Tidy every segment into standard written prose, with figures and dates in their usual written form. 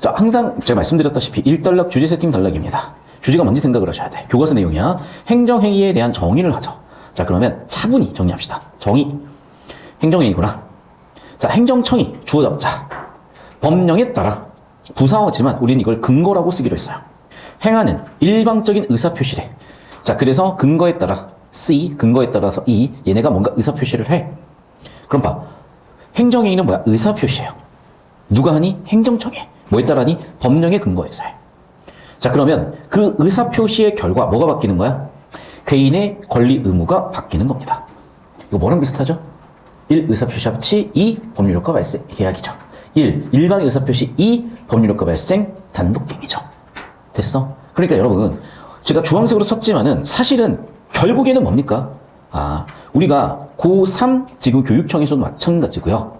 자, 항상 제가 말씀드렸다시피 1단락 주제 세팅 단락입니다. 주제가 뭔지 생각을 하셔야 돼. 교과서 내용이야. 행정행위에 대한 정의를 하죠. 자, 그러면 차분히 정리합시다. 정의. 행정행위구나. 자, 행정청이 주어 잡자. 법령에 따라 부사어지만 우리는 이걸 근거라고 쓰기로 했어요. 행하는 일방적인 의사표시래. 자, 그래서 근거에 따라 C, 근거에 따라서 E, 얘네가 뭔가 의사표시를 해. 그럼 봐. 행정행위는 뭐야? 의사표시예요. 누가 하니? 행정청이. 뭐에 따라 하니? 법령의 근거에서 해. 자, 그러면 그 의사표시의 결과 뭐가 바뀌는 거야? 개인의 권리 의무가 바뀌는 겁니다. 이거 뭐랑 비슷하죠? 1. 의사표시 합치 2. 법률효과 발생 계약이죠. 1. 일방의 의사표시 2. 법률효과 발생 단독행위죠. 됐어? 그러니까 여러분 제가 주황색으로 쳤지만은 사실은 결국에는 뭡니까? 우리가 고3 지금 교육청에서도 마찬가지고요.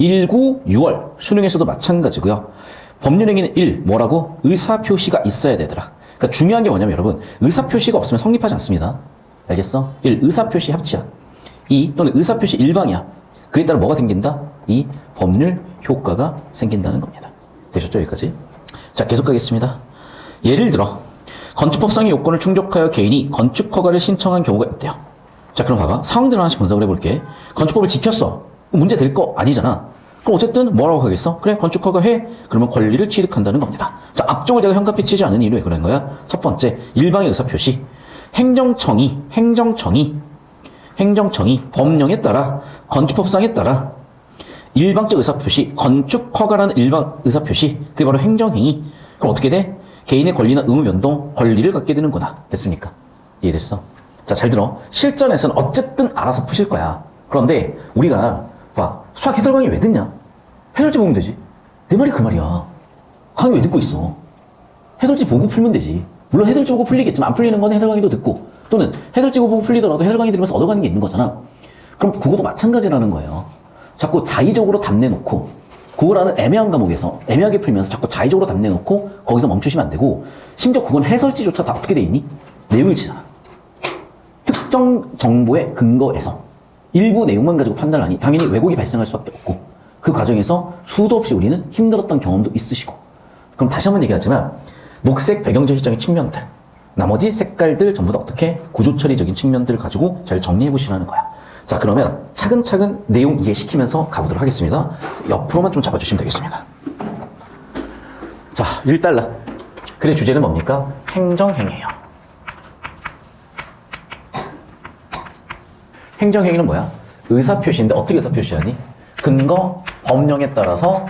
19, 6월 수능에서도 마찬가지고요. 법률행위는 1. 뭐라고? 의사표시가 있어야 되더라. 그러니까 중요한 게 뭐냐면 여러분 의사표시가 없으면 성립하지 않습니다. 알겠어? 1. 의사표시 합치야. 2. 또는 의사표시 일방이야. 그에 따라 뭐가 생긴다? 2. 법률 효과가 생긴다는 겁니다. 되셨죠? 여기까지? 자, 계속 가겠습니다. 예를 들어 건축법상의 요건을 충족하여 개인이 건축허가를 신청한 경우가 있대요. 자, 그럼 봐봐. 상황들을 하나씩 분석을 해볼게. 건축법을 지켰어. 문제 될 거 아니잖아. 그럼 어쨌든 뭐라고 하겠어? 그래, 건축허가 해. 그러면 권리를 취득한다는 겁니다. 자, 앞쪽을 제가 현관빛 치지 않은 이유는 왜 그런 거야? 첫 번째, 일방의 의사표시. 행정청이 법령에 따라 건축법상에 따라 일방적 의사표시, 건축허가라는 일방 의사표시, 그게 바로 행정행위. 그럼 어떻게 돼? 개인의 권리나 의무 변동, 권리를 갖게 되는구나. 됐습니까? 이해됐어? 자, 잘 들어. 실전에서는 어쨌든 알아서 푸실 거야. 그런데 우리가 봐, 수학 해설 강의 왜 듣냐? 해설지 보면 되지. 내 말이 그 말이야. 강의 왜 듣고 있어? 해설지 보고 풀면 되지. 물론 해설지 보고 풀리겠지만 안 풀리는 건 해설 강의도 듣고 또는 해설지 보고 풀리더라도 해설 강의 들으면서 얻어가는 게 있는 거잖아. 그럼 국어도 마찬가지라는 거예요. 자꾸 자의적으로 답내놓고 국어라는 애매한 과목에서 애매하게 풀면서 자꾸 자의적으로 답내놓고 거기서 멈추시면 안 되고 심지어 국어는 해설지조차 다 어떻게 돼 있니? 내용을 치잖아. 특정 정보의 근거에서 일부 내용만 가지고 판단을 하니 당연히 왜곡이 발생할 수밖에 없고 그 과정에서 수도 없이 우리는 힘들었던 경험도 있으시고 그럼 다시 한번 얘기하지만 녹색 배경제시적인 측면들 나머지 색깔들 전부 다 어떻게 구조처리적인 측면들을 가지고 잘 정리해 보시라는 거야. 자, 그러면 차근차근 내용 이해시키면서 가보도록 하겠습니다. 옆으로만 좀 잡아주시면 되겠습니다. 자, 1달러. 글의 주제는 뭡니까? 행정행위예요. 행정행위는 뭐야? 의사표시인데 어떻게 의사표시하니? 근거, 법령에 따라서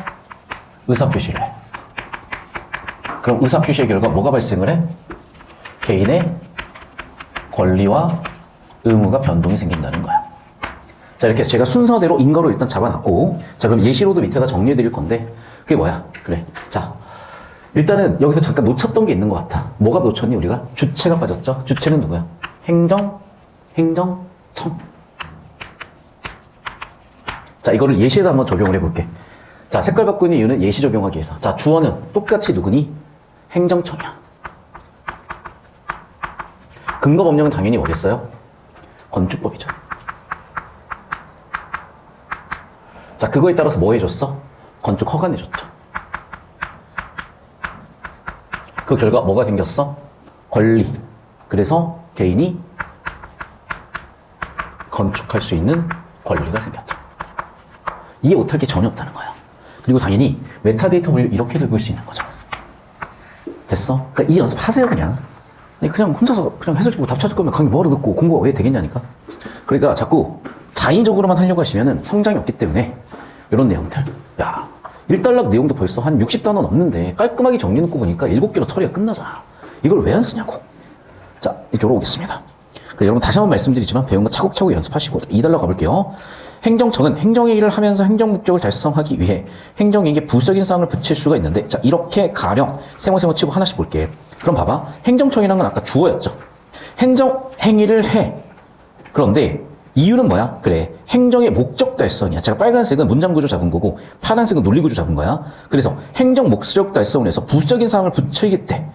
의사표시를 해. 그럼 의사표시의 결과 뭐가 발생을 해? 개인의 권리와 의무가 변동이 생긴다는 거야. 자, 이렇게 제가 순서대로 인거로 일단 잡아놨고, 자, 그럼 예시로도 밑에다 정리해 드릴 건데, 그게 뭐야? 그래. 자, 일단은 여기서 잠깐 놓쳤던 게 있는 것 같아. 뭐가 놓쳤니, 우리가? 주체가 빠졌죠? 주체는 누구야? 행정청. 자, 이거를 예시에다 한번 적용을 해볼게. 자, 색깔 바꾸는 이유는 예시 적용하기 위해서. 자, 주어는 똑같이 누구니? 행정청이야. 근거 법령은 당연히 뭐겠어요? 건축법이죠. 자, 그거에 따라서 뭐 해줬어? 건축 허가 내줬죠. 그 결과 뭐가 생겼어? 권리. 그래서 개인이 건축할 수 있는 권리가 생겼죠. 이해 못할 게 전혀 없다는 거야. 그리고 당연히 메타데이터를 이렇게도 볼 수 있는 거죠. 됐어? 그러니까 이 연습 하세요, 그냥. 그냥 혼자서 그냥 해설지 보고 답 찾을 거면 강의 뭐하러 듣고 공부가 왜 되겠냐니까. 그러니까 자꾸 자의적으로만 하려고 하시면은 성장이 없기 때문에 이런 내용들. 야, 1달락 내용도 벌써 한 60단어 넘는데 깔끔하게 정리해놓고 보니까 7개로 처리가 끝나잖아. 이걸 왜 안 쓰냐고. 자, 이쪽으로 오겠습니다. 여러분 다시 한번 말씀드리지만 배운 거 차곡차곡 연습하시고 2달러 가볼게요. 행정청은 행정행위를 하면서 행정 목적을 달성하기 위해 행정행위에 부수적인 사항을 붙일 수가 있는데 자, 이렇게 가령 세모세모 치고 하나씩 볼게. 그럼 봐봐. 행정청이라는 건 아까 주어였죠. 행정행위를 해. 그런데 이유는 뭐야? 그래, 행정의 목적 달성이야. 제가 빨간색은 문장 구조 잡은 거고 파란색은 논리 구조 잡은 거야. 그래서 행정 목적 달성을 해서 부수적인 사항을 붙이겠대.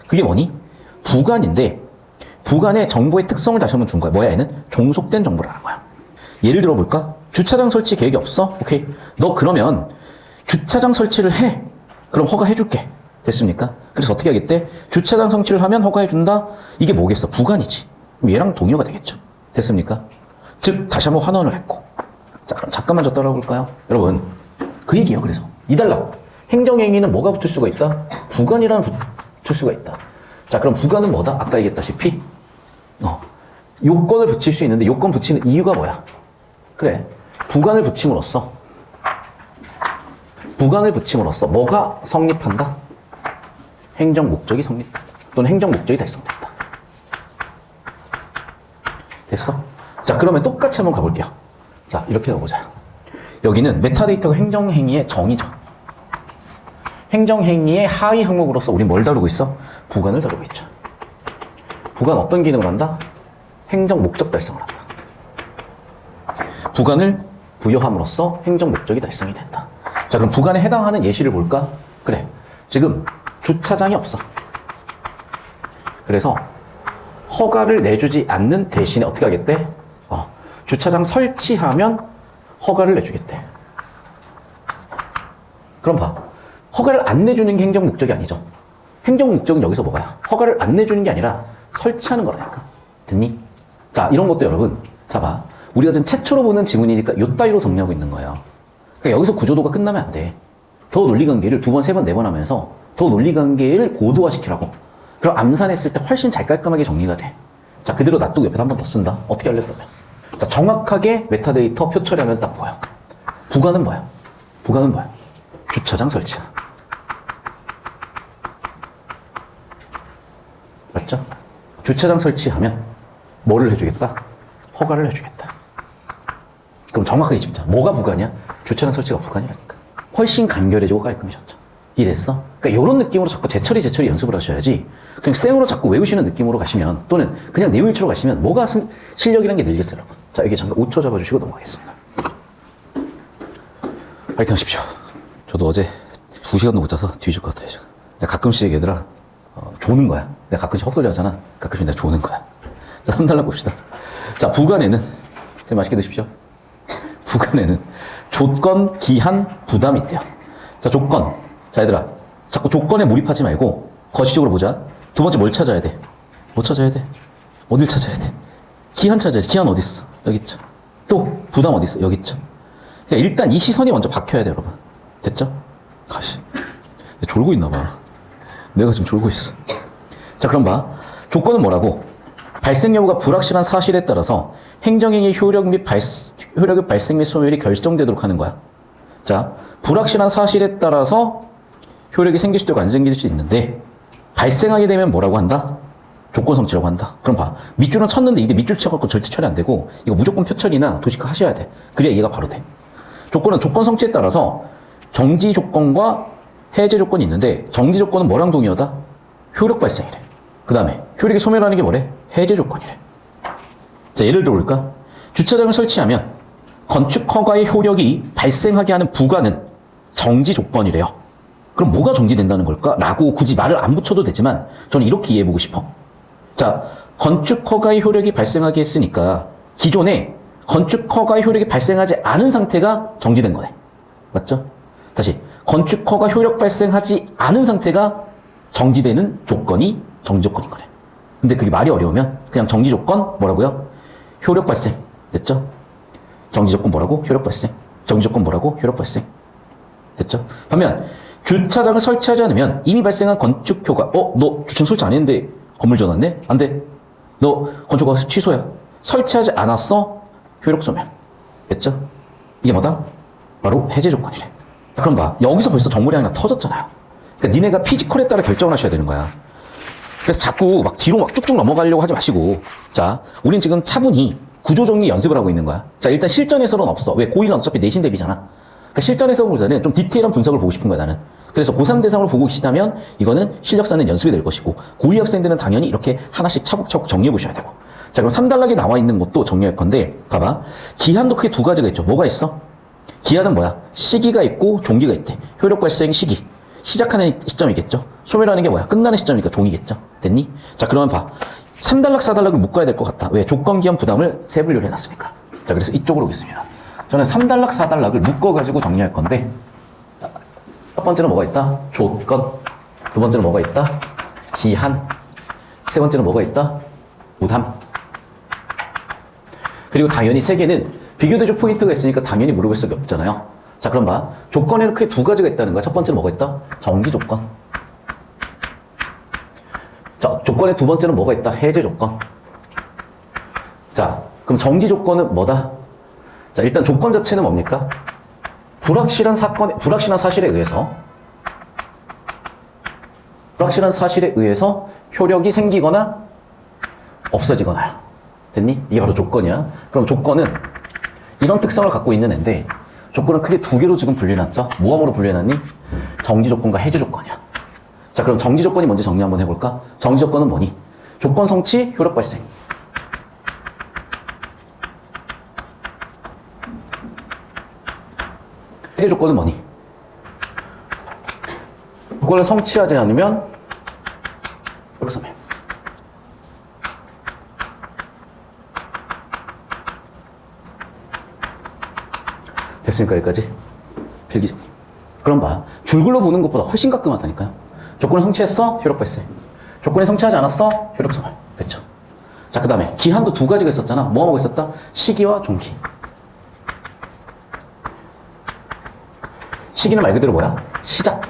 그게 뭐니? 부관인데 부관의 정보의 특성을 다시 한번 준 거야. 뭐야? 얘는 종속된 정보라는 거야. 예를 들어 볼까? 주차장 설치 계획이 없어? 오케이. 너 그러면 주차장 설치를 해. 그럼 허가해줄게. 됐습니까? 그래서 어떻게 하겠대? 주차장 성취를 하면 허가해준다? 이게 뭐겠어? 부관이지. 그럼 얘랑 동의어가 되겠죠. 됐습니까? 즉, 다시 한번 환원을 했고. 자, 그럼 잠깐만 저 따라볼까요? 여러분, 그 얘기예요. 그래서 2단락. 행정행위는 뭐가 붙을 수가 있다? 부관이라는 붙을 수가 있다. 자, 그럼 부관은 뭐다? 아까 얘기했다시피 요건을 붙일 수 있는데 요건 붙이는 이유가 뭐야? 그래, 부관을 붙임으로써 뭐가 성립한다? 행정 목적이 성립한다. 또는 행정 목적이 달성된다. 됐어? 자, 그러면 똑같이 한번 가볼게요. 자, 이렇게 가보자. 여기는 메타데이터가 행정행위의 정의죠. 행정행위의 하위 항목으로서 우리 뭘 다루고 있어? 부관을 다루고 있죠. 부관 어떤 기능을 한다? 행정 목적 달성을 한다. 부관을 부여함으로써 행정 목적이 달성이 된다. 자, 그럼 부관에 해당하는 예시를 볼까? 그래, 지금 주차장이 없어. 그래서 허가를 내주지 않는 대신에 어떻게 하겠대? 주차장 설치하면 허가를 내주겠대. 그럼 봐. 허가를 안 내주는 게 행정 목적이 아니죠. 행정 목적은 여기서 뭐야? 허가를 안 내주는 게 아니라 설치하는 거라니까. 됐니? 자, 이런 것도 여러분, 자 봐. 우리가 지금 최초로 보는 지문이니까 요 따위로 정리하고 있는 거예요. 그러니까 여기서 구조도가 끝나면 안 돼. 더 논리관계를 2번, 3번, 4번 하면서 더 논리관계를 고도화시키라고. 그럼 암산했을 때 훨씬 잘 깔끔하게 정리가 돼. 자, 그대로 놔두고 옆에다 한 번 더 쓴다. 어떻게 할래, 그러면? 자, 정확하게 메타데이터 표 처리하면 딱 보여. 부관은 뭐야? 부관은 뭐야? 주차장 설치야. 맞죠? 주차장 설치하면 뭐를 해주겠다? 허가를 해주겠다. 그럼 정확하게 짚자. 뭐가 부관이야? 주차장 설치가 부관이라니까. 훨씬 간결해지고 깔끔해졌죠. 이해됐어? 그러니까 이런 느낌으로 자꾸 제처리 연습을 하셔야지. 그냥 생으로 자꾸 외우시는 느낌으로 가시면, 또는 그냥 내용일치로 가시면 뭐가 실력이란 게 늘겠어요, 여러분. 자, 여기 잠깐 5초 잡아주시고 넘어가겠습니다. 파이팅 하십시오. 저도 어제 2시간도 못 자서 뒤질 것 같아요, 지금. 가끔씩 얘들아, 조는 거야. 내가 가끔씩 헛소리 하잖아. 가끔씩 내가 조는 거야. 자, 3단락 봅시다. 자, 부관에는, 선생님 맛있게 드십시오. 부관에는 조건, 기한, 부담이 있대요. 자, 조건. 자, 얘들아. 자꾸 조건에 몰입하지 말고, 거시적으로 보자. 두 번째 뭘 찾아야 돼? 뭐 찾아야 돼? 어딜 찾아야 돼? 기한 찾아야지. 기한 어디 있어? 여기 있죠. 또, 부담 어디 있어? 여기 있죠. 그러니까 일단 이 시선이 먼저 박혀야 돼, 여러분. 됐죠? 가시. 졸고 있나 봐. 내가 지금 졸고 있어. 자, 그럼 봐. 조건은 뭐라고? 발생 여부가 불확실한 사실에 따라서 행정행위 효력의 발생 및 소멸이 결정되도록 하는 거야. 자, 불확실한 사실에 따라서 효력이 생길 수도 있고 안 생길 수도 있는데, 발생하게 되면 뭐라고 한다? 조건 성취라고 한다. 그럼 봐. 밑줄은 쳤는데 이게 밑줄 쳐갖고 절대 처리 안 되고, 이거 무조건 표처리나 도식화 하셔야 돼. 그래야 이해가 바로 돼. 조건은 조건 성취에 따라서 정지 조건과 해제 조건이 있는데, 정지 조건은 뭐랑 동의하다? 효력 발생이래. 그 다음에 효력이 소멸하는 게 뭐래? 해제 조건이래. 자, 예를 들어볼까? 주차장을 설치하면 건축 허가의 효력이 발생하게 하는 부관은 정지 조건이래요. 그럼 뭐가 정지된다는 걸까? 라고 굳이 말을 안 붙여도 되지만 저는 이렇게 이해해보고 싶어. 자, 건축 허가의 효력이 발생하게 했으니까 기존에 건축 허가의 효력이 발생하지 않은 상태가 정지된 거네. 맞죠? 다시, 건축 허가 효력 발생하지 않은 상태가 정지되는 조건이 정지 조건인 거네. 근데 그게 말이 어려우면 그냥 정지 조건 뭐라고요? 효력 발생. 됐죠? 정지 조건 뭐라고? 효력 발생. 정지 조건 뭐라고? 효력 발생. 됐죠? 반면 주차장을 설치하지 않으면 이미 발생한 건축 효과. 너 주차장 설치 안 했는데 건물 지어놨네? 안 돼. 너 건축 허가 취소야. 설치하지 않았어? 효력 소멸. 됐죠? 이게 뭐다? 바로 해제 조건이래. 그럼 봐. 여기서 벌써 정물이 하나 터졌잖아요. 그러니까 니네가 피지컬에 따라 결정을 하셔야 되는 거야. 그래서 자꾸 막 뒤로 막 쭉쭉 넘어가려고 하지 마시고, 자, 우린 지금 차분히 구조정리 연습을 하고 있는 거야. 자, 일단 실전에서는 없어. 왜? 고1은 어차피 내신 대비잖아. 그러니까 실전에서 보자는 좀 디테일한 분석을 보고 싶은 거야, 나는. 그래서 고3 대상으로 보고 계시다면 이거는 실력 쌓는 연습이 될 것이고, 고2 학생들은 당연히 이렇게 하나씩 차곡차곡 정리해 보셔야 되고. 자, 그럼 3단락에 나와 있는 것도 정리할 건데, 봐봐. 기한도 크게 두 가지가 있죠. 뭐가 있어? 기한은 뭐야? 시기가 있고 종기가 있대. 효력 발생 시기. 시작하는 시점이겠죠. 소멸하는 게 뭐야? 끝나는 시점이니까 종이겠죠. 됐니? 자, 그러면 봐. 3단락, 4단락을 묶어야 될 것 같다. 왜? 조건, 기한, 부담을 세 분류를 해놨으니까. 자, 그래서 이쪽으로 오겠습니다. 저는 3단락, 4단락을 묶어가지고 정리할 건데, 첫 번째는 뭐가 있다? 조건. 두 번째는 뭐가 있다? 기한. 세 번째는 뭐가 있다? 부담. 그리고 당연히 세 개는 비교대조 포인트가 있으니까 당연히 물어볼 수밖에 없잖아요. 자, 그럼 봐. 조건에는 크게 두 가지가 있다는 거야. 첫 번째는 뭐가 있다? 정기 조건. 자, 조건의 두 번째는 뭐가 있다? 해제 조건. 자, 그럼 정기 조건은 뭐다? 자, 일단 조건 자체는 뭡니까? 불확실한 사실에 의해서 효력이 생기거나 없어지거나. 됐니? 이게 바로 조건이야. 그럼 조건은 이런 특성을 갖고 있는 앤데, 조건은 크게 두 개로 지금 분류해놨죠? 모함으로 분류해놨니? 정지 조건과 해제 조건이야. 자, 그럼 정지 조건이 뭔지 정리 한번 해볼까? 정지 조건은 뭐니? 조건 성취, 효력 발생. 해제 조건은 뭐니? 조건을 성취하지 않으면 효력 소멸. 됐으니까 여기까지 필기정리. 그럼 봐. 줄글로 보는 것보다 훨씬 가끔하다니까요. 조건을 성취했어? 효력 발생. 조건을 성취하지 않았어? 효력 소멸. 됐죠? 자, 그 다음에 기한도 두 가지가 있었잖아. 뭐 하고 있었다? 시기와 종기. 시기는 말 그대로 뭐야? 시작.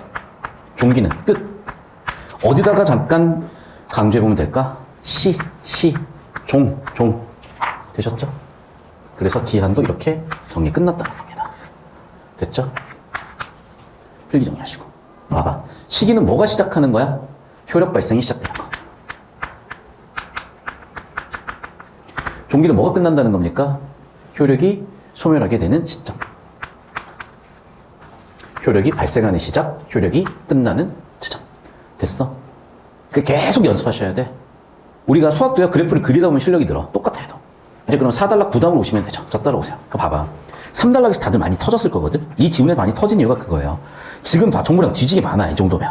종기는 끝. 어디다가 잠깐 강조해보면 될까? 종. 되셨죠? 그래서 기한도 이렇게 정리 끝났다는 겁니다. 됐죠? 필기 정리하시고. 봐봐. 시기는 뭐가 시작하는 거야? 효력 발생이 시작되는 거. 종기는 뭐가 끝난다는 겁니까? 효력이 소멸하게 되는 시점. 효력이 발생하는 시작, 효력이 끝나는 지점. 됐어? 계속 연습하셔야 돼. 우리가 수학도요, 그래프를 그리다 보면 실력이 늘어. 똑같아 해도. 이제 그럼 4단락 9단으로 오시면 되죠. 저 따라오세요. 봐봐. 3단락에서 다들 많이 터졌을 거거든? 이 지문에 많이 터진 이유가 그거예요. 지금 봐. 정보량 뒤지게 많아, 이 정도면.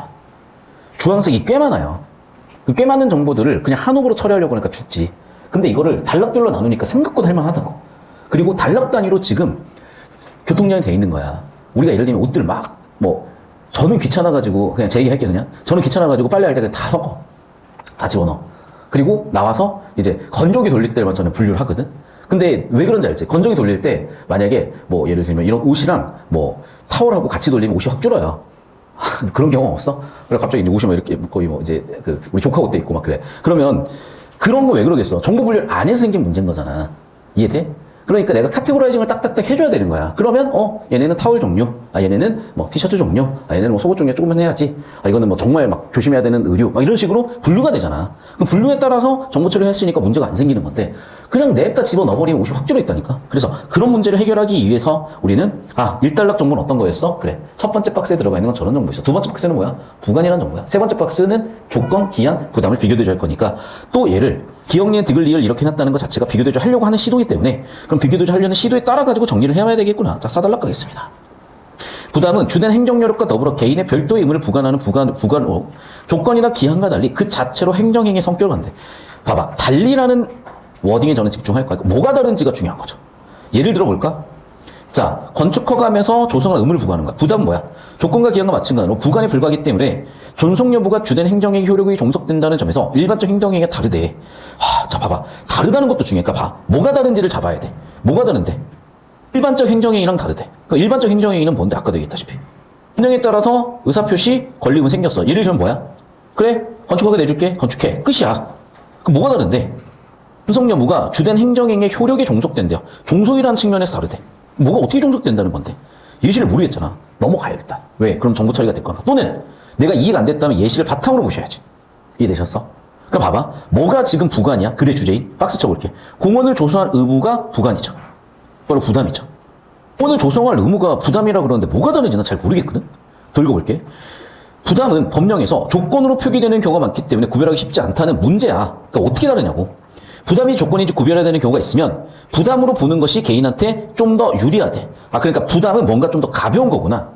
주황색이 꽤 많아요. 꽤 많은 정보들을 그냥 한옥으로 처리하려고 하니까 죽지. 근데 이거를 단락별로 나누니까 생각보다 할만하다고. 그리고 단락 단위로 지금 교통량이 돼 있는 거야. 우리가 예를 들면 옷들 저는 귀찮아가지고, 그냥 제 얘기 할게 그냥. 저는 귀찮아가지고 빨래 할 때 그냥 다 섞어. 다 집어넣어. 그리고 나와서 이제 건조기 돌릴 때만 저는 분류를 하거든? 근데 왜 그런지 알지? 건조기 돌릴 때 만약에 예를 들면 이런 옷이랑 타월하고 같이 돌리면 옷이 확 줄어요. 그런 경험 없어? 그래 갑자기 이제 옷이 이렇게 거의 우리 조카 옷도 있고 막 그래. 그러면 그런 거 왜 그러겠어? 정보 분류를 안 해서 생긴 문제인 거잖아. 이해돼? 그러니까 내가 카테고라이징을 딱딱딱 해줘야 되는 거야. 그러면 얘네는 타월 종류, 얘네는 티셔츠 종류, 얘네는 속옷 종류 조금만 해야지, 이거는 정말 막 조심해야 되는 의류, 이런 식으로 분류가 되잖아. 그럼 분류에 따라서 정보 처리를 했으니까 문제가 안 생기는 건데, 그냥 냅다 집어 넣어버리면 옷이 확 줄어있다니까. 그래서 그런 문제를 해결하기 위해서 우리는 1단락 정보는 어떤 거였어? 그래. 첫 번째 박스에 들어가 있는 건 저런 정보였어. 두 번째 박스는 뭐야? 부관이라는 정보야. 세 번째 박스는 조건, 기한, 부담을 비교대조 할 거니까, 또 얘를 기억리을 디귿리을 이렇게 해놨다는 것 자체가 비교대조 하려고 하는 시도이기 때문에, 그럼 비교대조 하려는 시도에 따라가지고 정리를 해야 되겠구나. 자, 4단락 가겠습니다. 부담은 주된 행정효력과 더불어 개인의 별도의 의무를 부과하는 조건이나 기한과 달리 그 자체로 행정행위의 성격을 한대. 봐봐. 달리라는 워딩에 저는 집중할 거야. 뭐가 다른지가 중요한 거죠. 예를 들어 볼까? 자, 건축허가하면서 조성할 의무를 부과하는 거야. 부담은 뭐야? 조건과 기한과 마찬가지로 부관이 불가하기 때문에 존속 여부가 주된 행정행위 효력이 종속된다는 점에서 일반적 행정행위가 다르대. 자, 봐봐. 다르다는 것도 중요하니까 봐. 뭐가 다른지를 잡아야 돼. 뭐가 다른데? 일반적 행정행위랑 다르대. 그럼 일반적 행정행위는 뭔데? 아까도 얘기했다시피. 운영에 따라서 의사표시, 권리금은 생겼어. 예를 들면 뭐야? 그래, 건축허가 내줄게. 건축해. 끝이야. 그럼 뭐가 다른데? 존속 여부가 주된 행정행위의 효력에 종속된대요. 종속이라는 측면에서 다르대. 뭐가 어떻게 종속된다는 건데? 예시를 모르겠잖아. 넘어가요, 일단. 왜? 그럼 정보 처리가 될 거니까. 또는 내가 이해가 안 됐다면 예시를 바탕으로 보셔야지. 이해되셨어? 그럼 봐봐. 뭐가 지금 부관이야? 글의 주제인. 박스 쳐볼게. 공원을 조성할 의무가 부관이죠. 바로 부담이죠. 공원을 조성할 의무가 부담이라고 그러는데 뭐가 다른지 난 잘 모르겠거든? 더 읽어볼게. 부담은 법령에서 조건으로 표기되는 경우가 많기 때문에 구별하기 쉽지 않다는 문제야. 그러니까 어떻게 다르냐고. 부담이 조건인지 구별해야 되는 경우가 있으면 부담으로 보는 것이 개인한테 좀 더 유리하대. 그러니까 부담은 뭔가 좀 더 가벼운 거구나.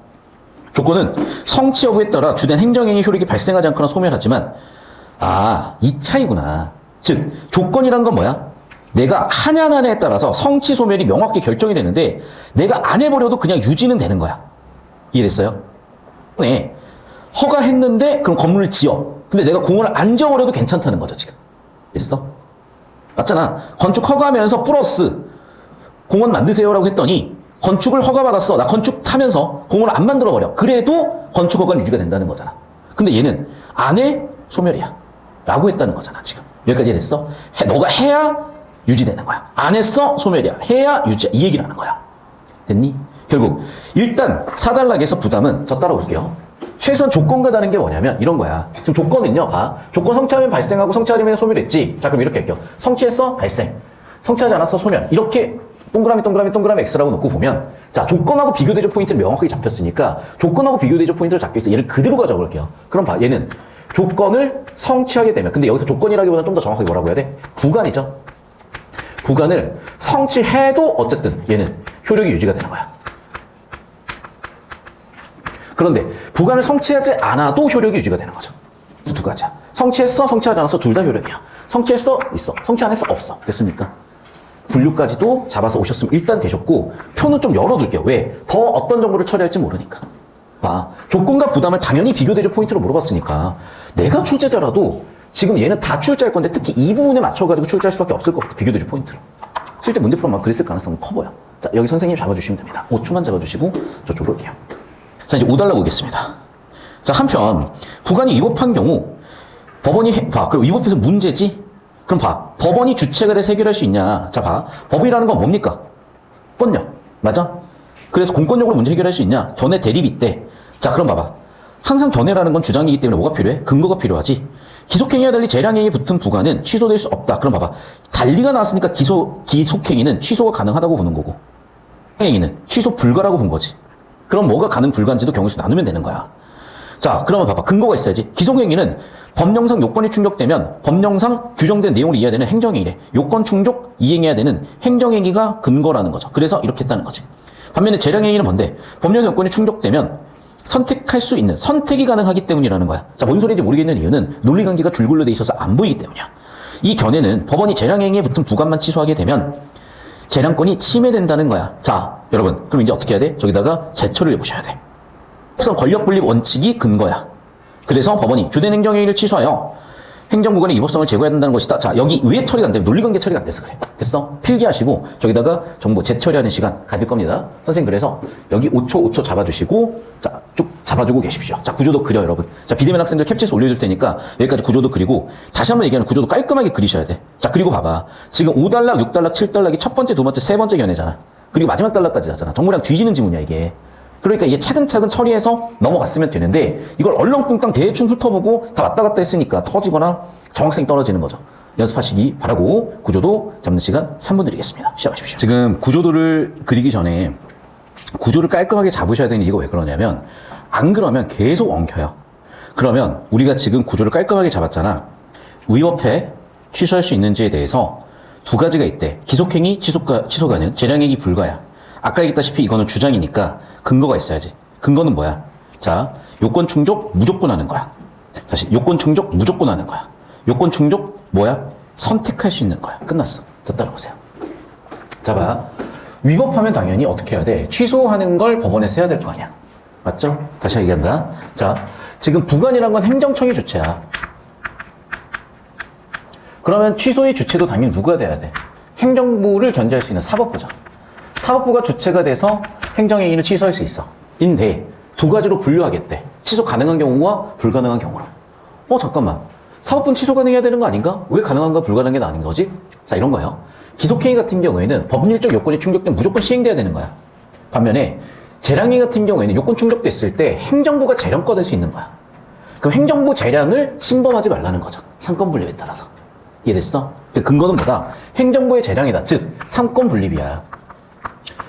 조건은 성취 여부에 따라 주된 행정행위 효력이 발생하지 않거나 소멸하지만 이 차이구나. 즉 조건이란 건 뭐야? 내가 하냐 안 하냐에 따라서 성취 소멸이 명확히 결정이 되는데 내가 안 해버려도 그냥 유지는 되는 거야. 이해됐어요? 네. 허가했는데 그럼 건물을 지어. 근데 내가 공원을 안 지어버려도 괜찮다는 거죠, 지금. 됐어? 맞잖아. 건축 허가하면서 플러스 공원 만드세요라고 했더니 건축을 허가받았어. 나 건축 타면서 공원을 안 만들어버려. 그래도 건축 허가는 유지가 된다는 거잖아. 근데 얘는 안 해? 소멸이야. 라고 했다는 거잖아, 지금. 여기까지 됐어? 너가 해야 유지되는 거야. 안 했어? 소멸이야. 해야 유지야. 이 얘기를 하는 거야. 됐니? 결국 일단 사단락에서 부담은 저 따라오게요. 최소한 조건과 다른 게 뭐냐면 이런 거야. 지금 조건은요. 봐. 조건 성취하면 발생하고 성취하면 소멸했지. 자, 그럼 이렇게 할게요. 성취했어? 발생. 성취하지 않았어? 소멸. 이렇게 동그라미 X라고 놓고 보면 자, 조건하고 비교대조 포인트를 명확하게 잡혔으니까 조건하고 비교대조 포인트를 잡기 위해서 얘를 그대로 가져볼게요. 그럼 봐. 얘는 조건을 성취하게 되면 근데 여기서 조건이라기보다는 좀 더 정확하게 뭐라고 해야 돼? 부관이죠. 부관을 성취해도 어쨌든 얘는 효력이 유지가 되는 거야. 그런데 부관을 성취하지 않아도 효력이 유지가 되는 거죠. 두 가지야. 성취했어? 성취하지 않았어? 둘 다 효력이야. 성취했어? 있어. 성취 안 했어? 없어. 됐습니까? 분류까지도 잡아서 오셨으면 일단 되셨고 표는 좀 열어둘게요. 왜? 더 어떤 정보를 처리할지 모르니까. 봐. 조건과 부담을 당연히 비교대조 포인트로 물어봤으니까 내가 출제자라도 지금 얘는 다 출제할 건데 특히 이 부분에 맞춰가지고 출제할 수밖에 없을 것 같아. 비교대조 포인트로. 실제 문제 풀어만 그랬을 가능성은 커 보여. 자, 여기 선생님 잡아주시면 됩니다. 5초만 잡아주시고 저쪽으로 올게요. 자, 이제 5달러 보겠습니다. 자, 한편 부관이 위법한 경우 법원이 봐. 그리고 위법해서 문제지? 그럼 봐. 법원이 주체가 돼서 해결할 수 있냐? 자, 봐. 법이라는 건 뭡니까? 권력. 맞아? 그래서 공권력으로 문제 해결할 수 있냐? 견해 대립이 있대. 자, 그럼 봐봐. 항상 견해라는 건 주장이기 때문에 뭐가 필요해? 근거가 필요하지. 기속행위와 달리 재량행위에 붙은 부관은 취소될 수 없다. 그럼 봐봐. 달리가 나왔으니까 기속행위는 취소가 가능하다고 보는 거고 행위는 취소 불가라고 본 거지. 그럼 뭐가 가능 불가인지도 경우수 나누면 되는 거야. 자, 그러면 봐봐. 근거가 있어야지. 기속행위는 법령상 요건이 충족되면 법령상 규정된 내용을 이해해야 되는 행정행위래. 요건 충족 이행해야 되는 행정행위가 근거라는 거죠. 그래서 이렇게 했다는 거지. 반면에 재량행위는 뭔데? 법령상 요건이 충족되면 선택할 수 있는 선택이 가능하기 때문이라는 거야. 자, 뭔 소리인지 모르겠는 이유는 논리관계가 줄글로 돼 있어서 안 보이기 때문이야. 이 견해는 법원이 재량행위에 붙은 부관만 취소하게 되면 재량권이 침해된다는 거야. 자, 여러분, 그럼 이제 어떻게 해야 돼? 저기다가 제처를 해보셔야 돼. 우선 권력분립 원칙이 근거야. 그래서 법원이 주된 행정행위를 취소하여 행정부관의 위법성을 제거해야 된다는 것이다. 자, 여기 왜 처리가 안 되면 논리관계 처리가 안 돼서 그래. 됐어? 필기하시고 저기다가 정보 재처리하는 시간 가질 겁니다. 선생님 그래서 여기 5초 잡아주시고 자, 쭉 잡아주고 계십시오. 자, 구조도 그려 여러분. 자, 비대면 학생들 캡처해서 올려줄 테니까 여기까지 구조도 그리고 다시 한번 얘기하는 구조도 깔끔하게 그리셔야 돼. 자, 그리고 봐봐. 지금 5달락, 6달락, 7달락이 첫 번째, 두 번째, 세 번째 견해잖아. 그리고 마지막 달락까지 하잖아. 정보량 뒤지는 지문이야 이게. 그러니까 이게 차근차근 처리해서 넘어갔으면 되는데 이걸 얼렁뚱땅 대충 훑어보고 다 왔다 갔다 했으니까 터지거나 정확성이 떨어지는 거죠. 연습하시기 바라고 구조도 잡는 시간 3분 드리겠습니다. 시작하십시오. 지금 구조도를 그리기 전에 구조를 깔끔하게 잡으셔야 되는 이유가 왜 그러냐면 안 그러면 계속 엉켜요. 그러면 우리가 지금 구조를 깔끔하게 잡았잖아. 위법해 취소할 수 있는지에 대해서 두 가지가 있대. 기속행위 취소 가능, 재량행위 불가야. 아까 얘기했다시피 이거는 주장이니까 근거가 있어야지. 근거는 뭐야? 자, 요건 충족 무조건 하는 거야. 다시 요건 충족 무조건 하는 거야. 요건 충족 뭐야? 선택할 수 있는 거야. 끝났어. 더 따라보세요. 자, 봐. 위법하면 당연히 어떻게 해야 돼? 취소하는 걸 법원에서 해야 될 거 아니야. 맞죠? 다시 얘기한다. 자, 지금 부관이란 건 행정청의 주체야. 그러면 취소의 주체도 당연히 누가 돼야 돼? 행정부를 견제할 수 있는 사법부죠. 사법부가 주체가 돼서 행정행위를 취소할 수 있어. 인데 두 가지로 분류하겠대. 취소 가능한 경우와 불가능한 경우로. 잠깐만. 사법부는 취소 가능해야 되는 거 아닌가? 왜 가능한가 불가능한 게 아닌 거지? 자, 이런 거예요. 기속행위 같은 경우에는 법률적 요건이 충족되면 무조건 시행돼야 되는 거야. 반면에 재량행위 같은 경우에는 요건 충족됐을 때 행정부가 재량권 될 수 있는 거야. 그럼 행정부 재량을 침범하지 말라는 거죠. 상권 분립에 따라서. 이해됐어? 근거는 뭐다? 행정부의 재량이다. 즉 상권 분립이야.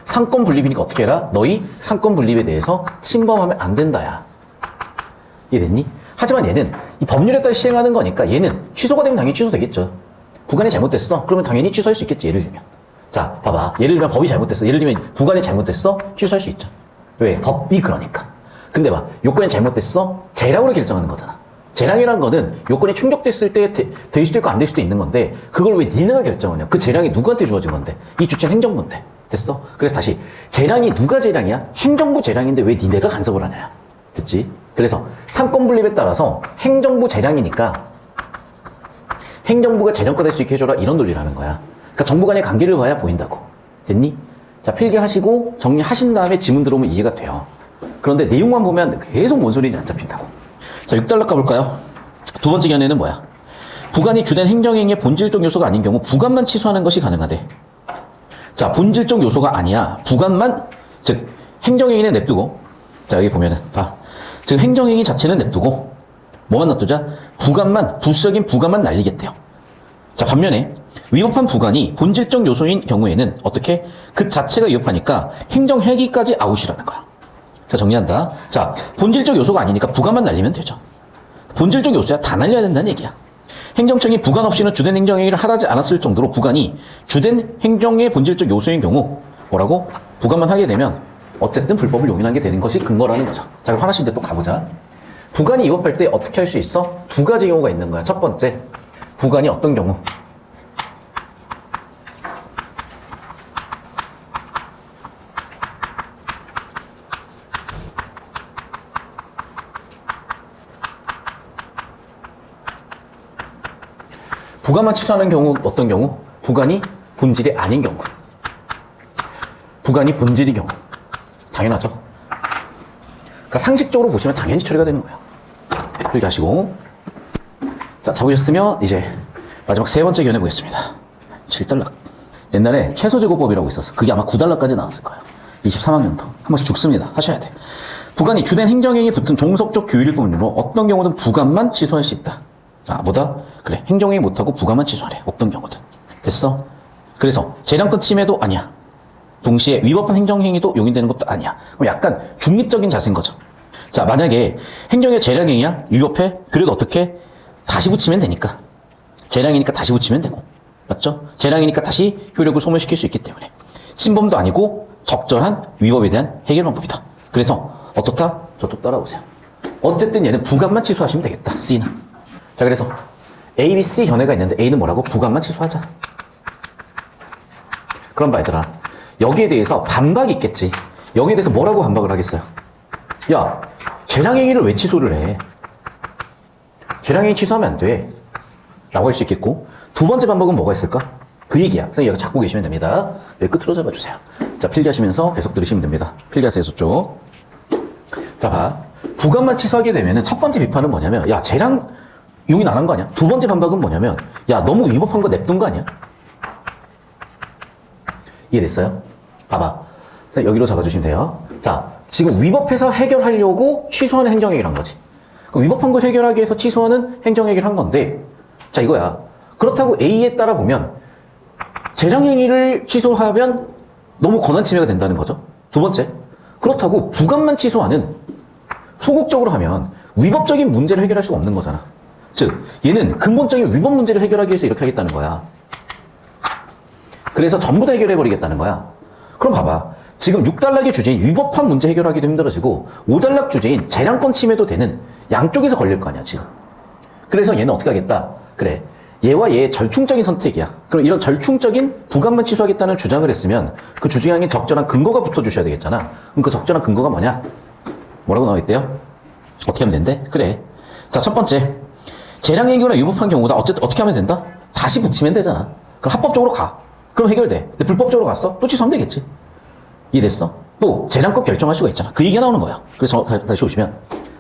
상권 분립이니까 어떻게 해라? 너희 상권 분립에 대해서 침범하면 안 된다야. 이해됐니? 하지만 얘는 이 법률에 따라 시행하는 거니까 얘는 취소가 되면 당연히 취소되겠죠. 부관이 잘못됐어? 그러면 당연히 취소할 수 있겠지. 예를 들면. 자, 봐봐. 예를 들면 법이 잘못됐어. 예를 들면 부관이 잘못됐어? 취소할 수 있죠. 왜? 법이 그러니까. 근데 봐. 요건이 잘못됐어? 재량으로 결정하는 거잖아. 재량이라는 거는 요건이 충족됐을 때 될 수도 있고 안 될 수도 있는 건데 그걸 왜 니네가 결정하냐? 그 재량이 누구한테 주어진 건데? 이 주체는 행정부인데. 됐어? 그래서 다시 재량이 누가 재량이야? 행정부 재량인데 왜 니네가 간섭을 하냐? 됐지? 그래서 상권 분립에 따라서 행정부 재량이니까 행정부가 재량과 될 수 있게 해줘라, 이런 논리라는 거야. 그러니까 정부 간의 관계를 봐야 보인다고. 됐니? 자, 필기하시고 정리하신 다음에 지문 들어오면 이해가 돼요. 그런데 내용만 보면 계속 뭔 소리인지 안 잡힌다고. 자, 6달러 가볼까요? 두 번째 견해는 뭐야? 부관이 주된 행정행위의 본질적 요소가 아닌 경우 부관만 취소하는 것이 가능하대. 자, 본질적 요소가 아니야. 부관만, 즉 행정행위는 냅두고, 자 여기 보면은 봐. 즉 행정행위 자체는 냅두고 뭐만 놔두자? 부관만, 부수적인 부관만 날리겠대요. 자, 반면에 위법한 부관이 본질적 요소인 경우에는 어떻게? 그 자체가 위법하니까 행정행위까지 아웃이라는 거야. 자, 정리한다. 자, 본질적 요소가 아니니까 부관만 날리면 되죠. 본질적 요소야 다 날려야 된다는 얘기야. 행정청이 부관 없이는 주된 행정행위를 하지 않았을 정도로 부관이 주된 행정의 본질적 요소인 경우 뭐라고? 부관만 하게 되면 어쨌든 불법을 용인하게 되는 것이 근거라는 거죠. 자, 그럼 하나씩 이제 또 가보자. 부관이 위법할 때 어떻게 할 수 있어? 두 가지 경우가 있는 거야. 첫 번째, 부관이 어떤 경우? 부관만 취소하는 경우 어떤 경우? 부관이 본질이 아닌 경우. 부관이 본질이 경우. 당연하죠. 그러니까 상식적으로 보시면 당연히 처리가 되는 거예요. 필기하시고. 자, 잡으셨으면 이제 마지막 세 번째 견해 보겠습니다. 7달러. 옛날에 최소제고법이라고 있었어. 그게 아마 9달러까지 나왔을 거예요. 23학년도. 한 번씩 죽습니다. 하셔야 돼. 부관이 주된 행정행위에 붙은 종속적 규율일 뿐이로 어떤 경우든 부관만 취소할 수 있다. 아, 뭐다? 그래, 행정행위 못하고 부관만 취소하래. 어떤 경우든. 됐어? 그래서 재량권 침해도 아니야. 동시에 위법한 행정행위도 용인되는 것도 아니야. 그럼 약간 중립적인 자세인 거죠. 자, 만약에 행정의 재량행위야? 위법해? 그래도 어떻게? 다시 붙이면 되니까. 재량이니까 다시 붙이면 되고. 맞죠? 재량이니까 다시 효력을 소멸시킬 수 있기 때문에. 침범도 아니고 적절한 위법에 대한 해결 방법이다. 그래서 어떻다? 저쪽 따라오세요. 어쨌든 얘는 부관만 취소하시면 되겠다. C는. 자, 그래서 A, B, C 견해가 있는데 A는 뭐라고? 부관만 취소하자. 그럼 봐, 얘들아. 여기에 대해서 반박이 있겠지. 여기에 대해서 뭐라고 반박을 하겠어요? 야, 재량행위를 왜 취소를 해? 재량행위 취소하면 안 돼. 라고 할 수 있겠고, 두 번째 반박은 뭐가 있을까? 그 얘기야. 선생님 여기 잡고 계시면 됩니다. 여기 끝으로 잡아주세요. 자, 필기하시면서 계속 들으시면 됩니다. 필기하세요, 저쪽. 자, 봐. 부관만 취소하게 되면은 첫 번째 비판은 뭐냐면, 야, 재량 용인 안 한 거 아니야? 두 번째 반박은 뭐냐면, 야, 너무 위법한 거 냅둔 거 아니야? 이해됐어요? 봐봐. 자, 여기로 잡아주시면 돼요. 자, 지금 위법해서 해결하려고 취소하는 행정행위란 거지. 그럼 위법한 걸 해결하기 위해서 취소하는 행정행위를 한 건데, 자, 이거야. 그렇다고 A에 따라 보면, 재량행위를 취소하면 너무 권한침해가 된다는 거죠. 두 번째, 그렇다고 부관만 취소하는, 소극적으로 하면 위법적인 문제를 해결할 수가 없는 거잖아. 즉, 얘는 근본적인 위법 문제를 해결하기 위해서 이렇게 하겠다는 거야. 그래서 전부 다 해결해버리겠다는 거야. 그럼 봐봐. 지금 6단락의 주제인 위법한 문제 해결하기도 힘들어지고 5단락 주제인 재량권 침해도 되는 양쪽에서 걸릴 거 아니야, 지금. 그래서 얘는 어떻게 하겠다? 그래. 얘와 얘의 절충적인 선택이야. 그럼 이런 절충적인 부관만 취소하겠다는 주장을 했으면 그 주장에 적절한 근거가 붙어주셔야 되겠잖아. 그럼 그 적절한 근거가 뭐냐? 뭐라고 나와 있대요? 어떻게 하면 된대? 그래. 자, 첫 번째. 재량행위나 위법한 경우다. 어쨌든 어떻게 하면 된다? 다시 붙이면 되잖아. 그럼 합법적으로 가. 그럼 해결돼. 근데 불법적으로 갔어? 또 취소하면 되겠지. 이해됐어? 또 재량껏 결정할 수가 있잖아. 그 얘기가 나오는 거야. 그래서 다시 오시면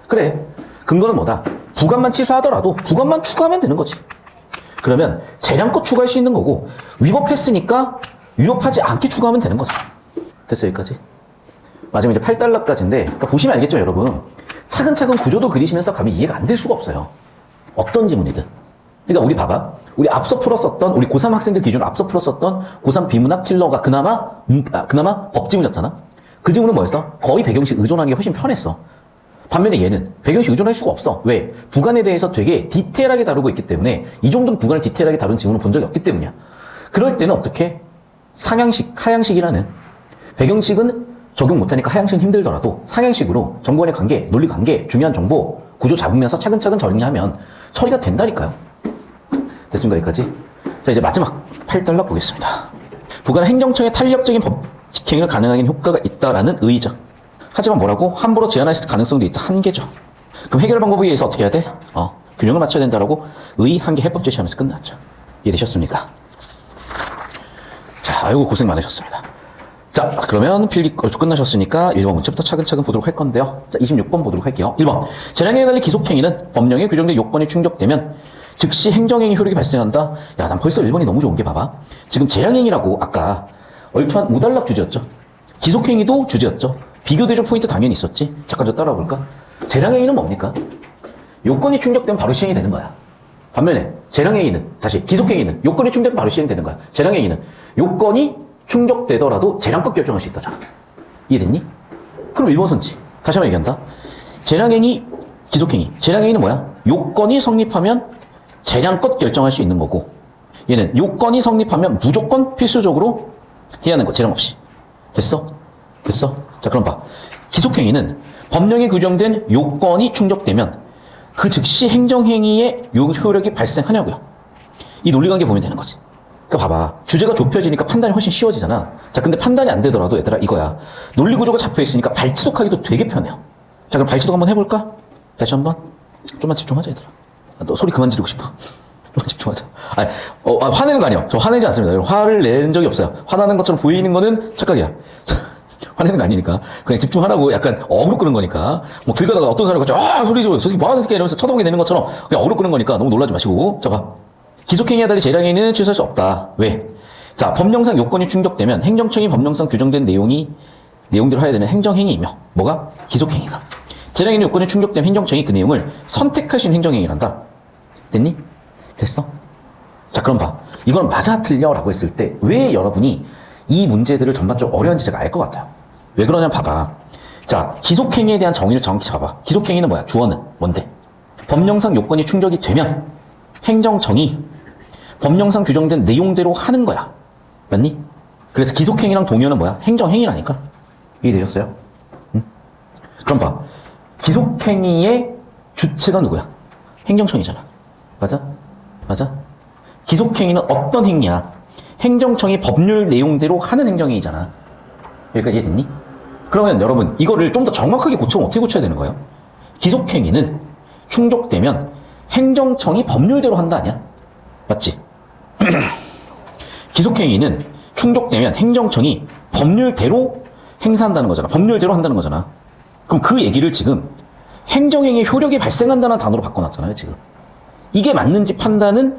그래. 근거는 뭐다? 부관만 취소하더라도 부관만 추가하면 되는 거지. 그러면 재량껏 추가할 수 있는 거고 위법했으니까 위법하지 않게 추가하면 되는 거잖아. 됐어, 여기까지? 마지막 이제 8달러까지인데 그러니까 보시면 알겠죠, 여러분? 차근차근 구조도 그리시면서 가면 이해가 안 될 수가 없어요. 어떤 지문이든. 그러니까 우리 봐봐. 우리 앞서 풀었었던, 우리 고3 학생들 기준으로 앞서 풀었었던 고3 비문학 킬러가 그나마 법지문이었잖아. 그 지문은 뭐였어? 거의 배경식 의존하는 게 훨씬 편했어. 반면에 얘는 배경식 의존할 수가 없어. 왜? 부관에 대해서 되게 디테일하게 다루고 있기 때문에 이 정도는 부관을 디테일하게 다룬 지문을 본 적이 없기 때문이야. 그럴 때는 어떻게? 상향식, 하향식이라는 배경식은 적용 못하니까 하향식은 힘들더라도 상향식으로 정보간의 관계, 논리 관계, 중요한 정보, 구조 잡으면서 차근차근 정리하면 처리가 된다니까요. 됐습니까, 여기까지? 자, 이제 마지막 8달러 보겠습니다. 부관은 행정청의 탄력적인 법 집행을 가능하긴 효과가 있다라는 의의죠. 하지만 뭐라고? 함부로 제한할 가능성도 있다. 한계죠. 그럼 해결 방법에 의해서 어떻게 해야 돼? 균형을 맞춰야 된다라고 의한계 해법 제시하면서 끝났죠. 이해되셨습니까? 자, 아이고 고생 많으셨습니다. 자, 그러면 필기 얼추 끝나셨으니까 1번 문제부터 차근차근 보도록 할 건데요. 자, 26번 보도록 할게요. 1번. 재량행위에 달리 기속행위는 법령에 규정된 요건이 충족되면 즉시 행정행위 효력이 발생한다. 야, 난 벌써 1번이 너무 좋은 게 봐봐. 지금 재량행위라고 아까 얼추 한 5단락 주제였죠. 기속행위도 주제였죠. 비교대조 포인트 당연히 있었지. 잠깐 저 따라와 볼까? 재량행위는 뭡니까? 요건이 충족되면 바로 시행이 되는 거야. 반면에 재량행위는, 다시 기속행위는 요건이 충족되면 바로 시행되는 거야. 재량행위는 요건이 충족되더라도 재량껏 결정할 수 있다잖아. 이해됐니? 그럼 1번 선치. 다시 한번 얘기한다. 재량행위, 기속행위. 재량행위는 뭐야? 요건이 성립하면 재량껏 결정할 수 있는 거고, 얘는 요건이 성립하면 무조건 필수적으로 해야 하는 거, 재량 없이. 됐어? 됐어? 자, 그럼 봐. 기속행위는 법령에 규정된 요건이 충족되면 그 즉시 행정행위의 효력이 발생하냐고요. 이 논리관계 보면 되는 거지. 그러니까 봐봐. 주제가 좁혀지니까 판단이 훨씬 쉬워지잖아. 자, 근데 판단이 안 되더라도 얘들아 이거야. 논리구조가 잡혀있으니까 발치독하기도 되게 편해요. 자, 그럼 발치독 한번 해볼까? 다시 한번. 좀만 집중하자 얘들아. 너 소리 그만 지르고 싶어. 좀만 집중하자. 화내는 거 아니에요. 저 화내지 않습니다. 화를 낸 적이 없어요. 화나는 것처럼 보이는 거는 착각이야. 화내는 거 아니니까. 그냥 집중하라고 약간 어그로 끄는 거니까. 뭐 길 가다가 어떤 사람이 갑자기 소리 지르고 저 새끼 뭐 하는 새끼야 이러면서 쳐다보게 되는 것처럼 그냥 어그로 끄는 거니까 너무 놀라지 마시고. 자, 봐. 기속행위에 달리 재량행위는 취소할 수 없다. 왜? 자, 법령상 요건이 충족되면 행정청이 법령상 규정된 내용대로 해야 되는 행정행위이며, 뭐가? 기속행위가. 재량행위 요건이 충족되면 행정청이 그 내용을 선택할 수 있는 행정행위란다. 됐니? 됐어? 자, 그럼 봐. 이건 맞아 틀려 라고 했을 때 왜 여러분이 이 문제들을 전반적으로 어려운지 제가 알 것 같아요. 왜 그러냐 봐봐. 자, 기속행위에 대한 정의를 정확히 잡아. 기속행위는 뭐야? 주어는 뭔데? 법령상 요건이 충족이 되면 행정청이 법령상 규정된 내용대로 하는 거야. 맞니? 그래서 기속행위랑 동의어는 뭐야? 행정행위라니까. 이해되셨어요? 응? 그럼 봐. 기속행위의 주체가 누구야? 행정청이잖아. 맞아? 맞아? 기속행위는 어떤 행위야? 행정청이 법률 내용대로 하는 행정행위잖아. 여기까지 이해됐니? 그러면 여러분 이거를 좀 더 정확하게 고치면 어떻게 고쳐야 되는 거예요? 기속행위는 충족되면 행정청이 법률대로 한다 아니야? 맞지? 기속행위는 충족되면 행정청이 법률대로 행사한다는 거잖아. 법률대로 한다는 거잖아. 그럼 그 얘기를 지금 행정행위의 효력이 발생한다는 단어로 바꿔놨잖아요, 지금. 이게 맞는지 판단은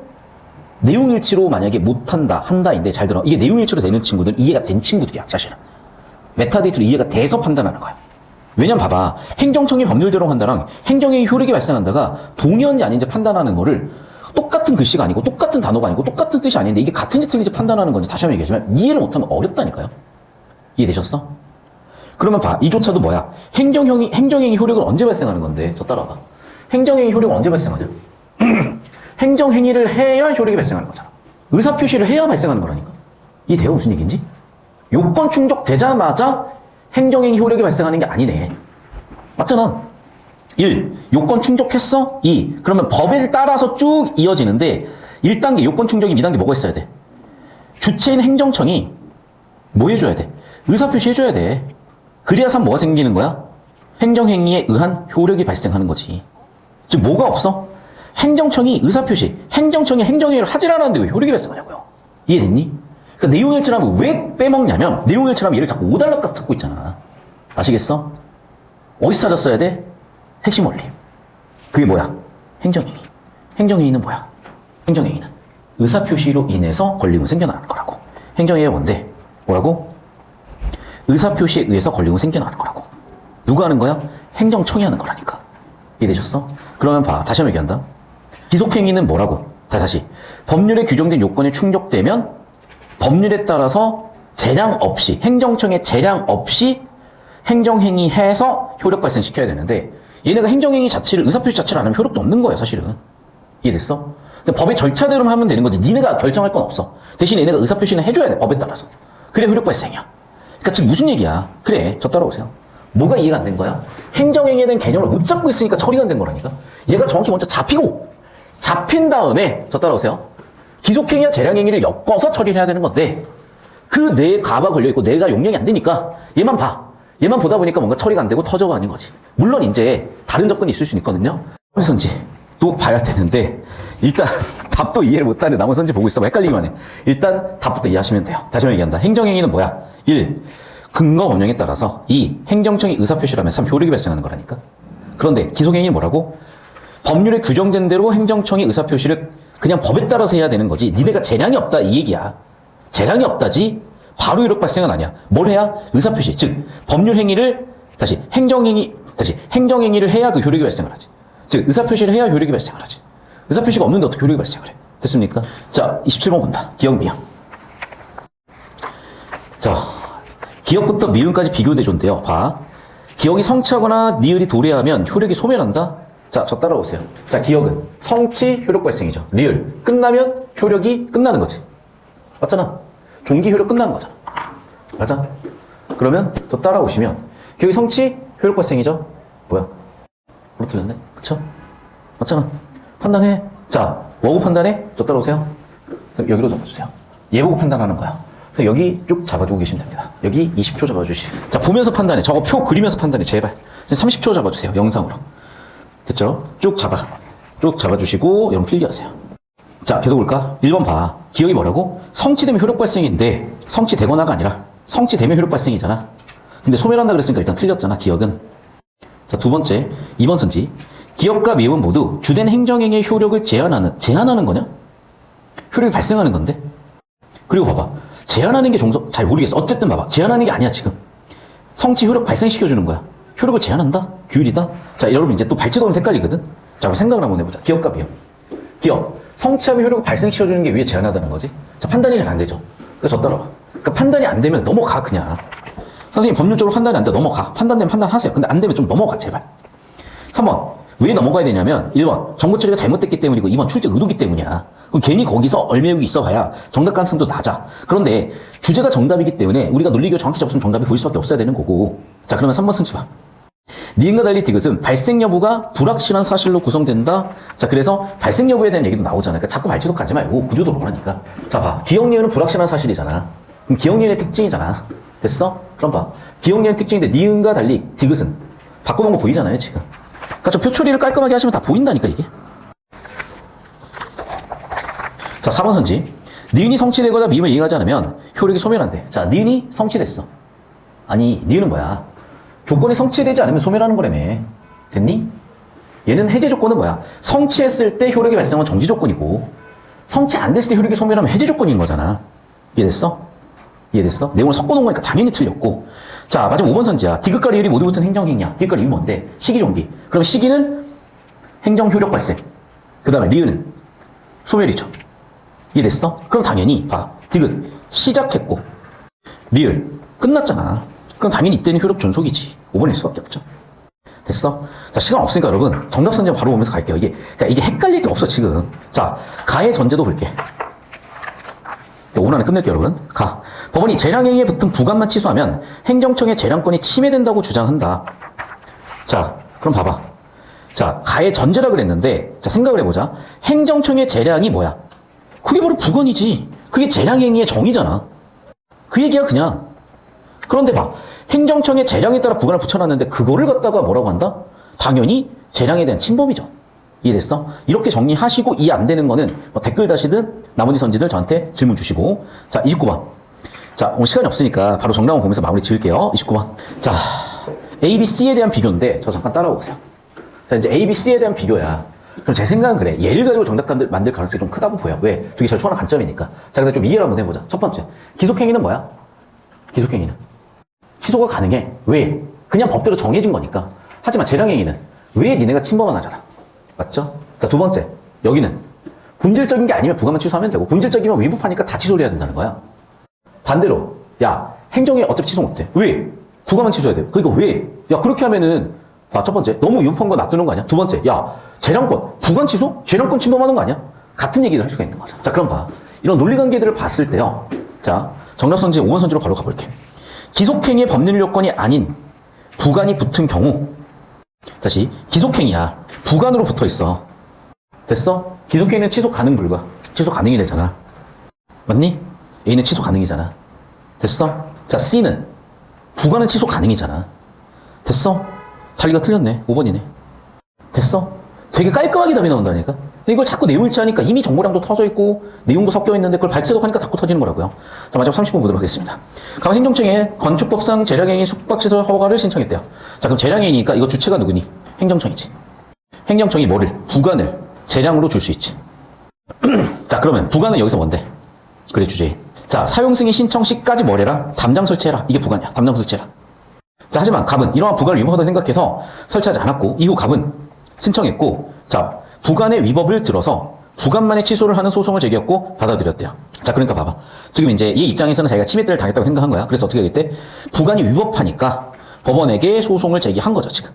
내용일치로 만약에 못한다, 한다인데 잘 들어. 이게 내용일치로 되는 친구들, 이해가 된 친구들이야, 사실은. 메타데이터로 이해가 돼서 판단하는 거야. 왜냐면 봐봐. 행정청이 법률대로 한다랑 행정행위 효력이 발생한다가 동의한지 아닌지 판단하는 거를 똑같은 글씨가 아니고 똑같은 단어가 아니고 똑같은 뜻이 아닌데 이게 같은지 틀린지 판단하는 건지 다시 한번 얘기하지만 이해를 못하면 어렵다니까요. 이해되셨어? 그러면 봐. 이조차도 뭐야? 행정행위 효력은 언제 발생하는 건데? 저 따라와봐. 행정행위 효력은 언제 발생하냐? 행정행위를 해야 효력이 발생하는 거잖아. 의사표시를 해야 발생하는 거라니까. 이해돼요? 무슨 얘기인지? 요건 충족되자마자 행정행위 효력이 발생하는 게 아니네. 맞잖아. 1. 요건 충족했어? 2. 그러면 법에 따라서 쭉 이어지는데 1단계 요건 충족이 2단계 뭐가 있어야 돼? 주체인 행정청이 뭐 해줘야 돼? 의사표시 해줘야 돼. 그래야서 뭐가 생기는 거야? 행정행위에 의한 효력이 발생하는 거지. 즉 뭐가 없어? 행정청이 의사표시, 행정청이 행정행위를 하질 않았는데 왜 효력이 발생하냐고요. 이해됐니? 그러니까 내용일치라면 왜 빼먹냐면 내용일치라면 얘를 자꾸 5단락 가서 찾고 있잖아. 아시겠어? 어디서 찾았어야 돼? 핵심 원리. 그게 뭐야? 행정행위. 행정행위는 뭐야? 행정행위는 의사표시로 인해서 권리금이 생겨나는 거라고. 행정행위가 뭔데? 뭐라고? 의사표시에 의해서 권리금이 생겨나는 거라고. 누가 하는 거야? 행정청이 하는 거라니까. 이해되셨어? 그러면 봐. 다시 한번 얘기한다. 기속행위는 뭐라고? 다시. 법률에 규정된 요건이 충족되면 법률에 따라서 재량 없이, 행정청의 재량 없이 행정행위 해서 효력 발생시켜야 되는데 얘네가 행정행위 자체를, 의사표시 자체를 안 하면 효력도 없는 거야, 사실은. 이해됐어? 법의 절차대로만 하면 되는 거지. 니네가 결정할 건 없어. 대신 얘네가 의사표시는 해줘야 돼, 법에 따라서. 그래 효력 발생이야. 그러니까 지금 무슨 얘기야? 그래, 저 따라오세요. 뭐가 이해가 안 된 거야? 행정행위에 대한 개념을 못 잡고 있으니까 처리가 안 된 거라니까. 얘가 정확히 먼저 잡히고, 잡힌 다음에, 저 따라오세요. 기속행위와 재량행위를 엮어서 처리를 해야 되는 건데, 그 뇌에 가가 걸려있고 뇌가 용량이 안 되니까, 얘만 봐. 얘만 보다 보니까 뭔가 처리가 안 되고 터져가는 거지. 물론 이제 다른 접근이 있을 수는 있거든요. 나머지 선지 또 봐야 되는데 일단 답도 이해를 못하는데 나머지 선지 보고 있어봐. 헷갈리기만 해. 일단 답부터 이해하시면 돼요. 다시 한번 얘기한다. 행정행위는 뭐야? 1. 근거 법령에 따라서 2. 행정청이 의사표시를 하면 3. 효력이 발생하는 거라니까. 그런데 기속행위는 뭐라고? 법률에 규정된 대로 행정청이 의사표시를 그냥 법에 따라서 해야 되는 거지. 니네가 재량이 없다 이 얘기야. 재량이 없다지 바로 효력 발생은 아니야. 뭘 해야? 의사표시. 즉 법률 행위를 행정행위를 해야 그 효력이 발생을 하지. 즉 의사표시를 해야 효력이 발생을 하지. 의사표시가 없는데 어떻게 효력이 발생을 해? 됐습니까? 자, 27번 본다. 기억 미음. 자, 기억부터 미음까지 비교대조인데요. 봐. 기억이 성취하거나 니을이 도래하면 효력이 소멸한다. 자, 저 따라오세요. 자, 기억은 성취 효력 발생이죠. 리을 끝나면 효력이 끝나는 거지. 맞잖아. 종기 효력 끝나는 거잖아. 맞아? 그러면 저 따라오시면 기억이 성취 효력 발생이죠. 뭐야? 바로 틀렸네. 그쵸? 맞잖아. 판단해. 자, 뭐고 판단해? 저 따라오세요. 여기로 잡아주세요. 얘 보고 판단하는 거야. 그래서 여기 쭉 잡아주고 계시면 됩니다. 여기 20초 잡아주시고. 자, 보면서 판단해. 저거 표 그리면서 판단해. 제발. 30초 잡아주세요. 영상으로. 됐죠? 쭉 잡아주시고, 여러분 필기하세요. 자, 계속 볼까? 1번 봐. 기억이 뭐라고? 성취되면 효력 발생인데, 성취되거나가 아니라, 성취되면 효력 발생이잖아. 근데 소멸한다 그랬으니까 일단 틀렸잖아, 기억은. 자, 두 번째. 2번 선지. 기억과 미음은 모두 주된 행정행위의 효력을 제한하는 거냐? 효력이 발생하는 건데? 그리고 봐봐. 제한하는 게 잘 모르겠어. 어쨌든 봐봐. 제한하는 게 아니야, 지금. 성취 효력 발생시켜주는 거야. 효력을 제한한다? 규율이다? 자, 여러분 이제 또 발치도 하면 헷갈리거든? 자, 그럼 생각을 한번 해보자. 기억과 미음. 기억. 성취하면 효력을 발생시켜주는 게 왜 제한하다는 거지? 자, 판단이 잘 안 되죠? 그러니까 저 따라와. 그러니까 판단이 안 되면 넘어가, 그냥. 선생님, 법률적으로 판단이 안 돼. 넘어가. 판단되면 판단하세요. 근데 안 되면 좀 넘어가, 제발. 3번. 왜 넘어가야 되냐면, 1번. 정보 처리가 잘못됐기 때문이고, 2번. 출제 의도기 때문이야. 그럼 괜히 거기서 얼매우기 있어봐야 정답 가능성도 낮아. 그런데 주제가 정답이기 때문에 우리가 논리교 정확히 잡으면 정답이 보일 수밖에 없어야 되는 거고. 자, 그러면 3번 선지 봐. 니은과 달리 디귿은 발생 여부가 불확실한 사실로 구성된다. 자, 그래서 발생 여부에 대한 얘기도 나오잖아. 그러니까 자꾸 발치도 가지 말고 구조도 보라니까. 자, 봐. 기억 니은은 불확실한 사실이잖아. 그럼 기억 니은의 특징이잖아. 됐어? 그럼 봐. 기억 니은 특징인데 니은과 달리 디귿은 바꿔놓은 거 보이잖아요, 지금. 그러니까 저 표 처리를 깔끔하게 하시면 다 보인다니까, 이게. 자, 4번 선지. 니은이 성취되거나 미음을 이행하지 않으면 효력이 소멸한대. 자, 니은이 성취됐어. 아니, 니은은 뭐야? 조건이 성취되지 않으면 소멸하는 거라며. 됐니? 얘는 해제 조건은 뭐야? 성취했을 때 효력이 발생하면 정지 조건이고, 성취 안 됐을 때 효력이 소멸하면 해제 조건인 거잖아. 이해됐어? 이해됐어? 내용을 섞어놓은 거니까 당연히 틀렸고. 자, 마지막 5번 선지야. 디귿과 리을이 모두 붙은 행정행위야. 디귿과 리을 뭔데? 시기 종기. 그럼 시기는 행정 효력 발생. 그 다음에 리을은 소멸이죠. 이해됐어? 그럼 당연히 봐. 디귿 시작했고 리을 끝났잖아. 그럼 당연히 이때는 효력 존속이지. 5번일 수밖에 없죠. 됐어? 자, 시간 없으니까 여러분 정답 선지 바로 보면서 갈게요. 이게 헷갈릴 게 없어 지금. 자, 가의 전제도 볼게. 5분 안에 끝낼게요, 여러분. 가. 법원이 재량행위에 붙은 부관만 취소하면 행정청의 재량권이 침해된다고 주장한다. 자, 그럼 봐봐. 자, 가의 전제라 그랬는데, 자, 생각을 해보자. 행정청의 재량이 뭐야? 그게 바로 부관이지. 그게 재량행위의 정의잖아. 그 얘기야, 그냥. 그런데 봐. 행정청의 재량에 따라 부관을 붙여놨는데, 그거를 갖다가 뭐라고 한다? 당연히 재량에 대한 침범이죠. 이해됐어? 이렇게 정리하시고 이해 안 되는 거는 뭐 댓글 다시든 나머지 선지들 저한테 질문 주시고. 자, 29번. 자, 오늘 시간이 없으니까 바로 정답원 보면서 마무리 지을게요. 29번. 자, A, B, C에 대한 비교인데 저 잠깐 따라오세요. 자, 이제 A, B, C에 대한 비교야. 그럼 제 생각은 그래. 얘를 가지고 정답 만들 가능성이 좀 크다고 보여. 왜? 두 개 절충하는 관점이니까. 자, 그래서 좀 이해를 한번 해보자. 첫 번째. 기속행위는 뭐야? 기속행위는 취소가 가능해. 왜? 그냥 법대로 정해진 거니까. 하지만 재량행위는 왜 니네가 침범을 하잖아. 맞죠? 자, 두 번째. 여기는 본질적인 게 아니면 부관만 취소하면 되고, 본질적이면 위법하니까 다 취소를 해야 된다는 거야. 반대로, 야, 행정에 어차피 취소 못해. 왜? 부관만 취소해야 돼. 그러니까 왜? 야, 그렇게 하면은, 봐, 첫 번째. 너무 위법한 거 놔두는 거 아니야? 두 번째. 야, 재량권. 부관 취소? 재량권 침범하는 거 아니야? 같은 얘기를 할 수가 있는 거잖아. 자, 그럼 봐. 이런 논리관계들을 봤을 때요. 자, 정답선지 5번 선지로 바로 가볼게. 기속행위의 법률 요건이 아닌 부관이 붙은 경우. 다시. 기속행위야. 부관으로 붙어 있어. 됐어? 기속행위는 취소 가능 불가. 취소 가능이 되잖아. 맞니? A는 취소 가능이잖아. 됐어? 자, C는 부관은 취소 가능이잖아. 됐어? 달리가 틀렸네. 5번이네. 됐어? 되게 깔끔하게 답이 나온다니까? 근데 이걸 자꾸 내물치하니까 이미 정보량도 터져 있고 내용도 섞여 있는데 그걸 발제독하니까 자꾸 터지는 거라고요. 자, 마지막 30분 보도록 하겠습니다. 가만 행정청에 건축법상 재량행위 숙박시설 허가를 신청했대요. 자, 그럼 재량행위니까 이거 주체가 누구니? 행정청이지. 행정청이 뭐를? 부관을 재량으로 줄 수 있지. 자, 그러면 부관은 여기서 뭔데? 그래, 주제인. 자, 사용승인 신청 시까지 뭐래라? 담장 설치해라. 이게 부관이야. 담장 설치해라. 자, 하지만 갑은 이러한 부관을 위법하다 생각해서 설치하지 않았고, 이후 갑은 신청했고, 자, 부관의 위법을 들어서 부관만의 취소를 하는 소송을 제기했고 받아들였대요. 자, 그러니까 봐봐. 지금 이제 이 입장에서는 자기가 침해죄를 당했다고 생각한 거야. 그래서 어떻게 하겠대? 부관이 위법하니까 법원에게 소송을 제기한 거죠, 지금.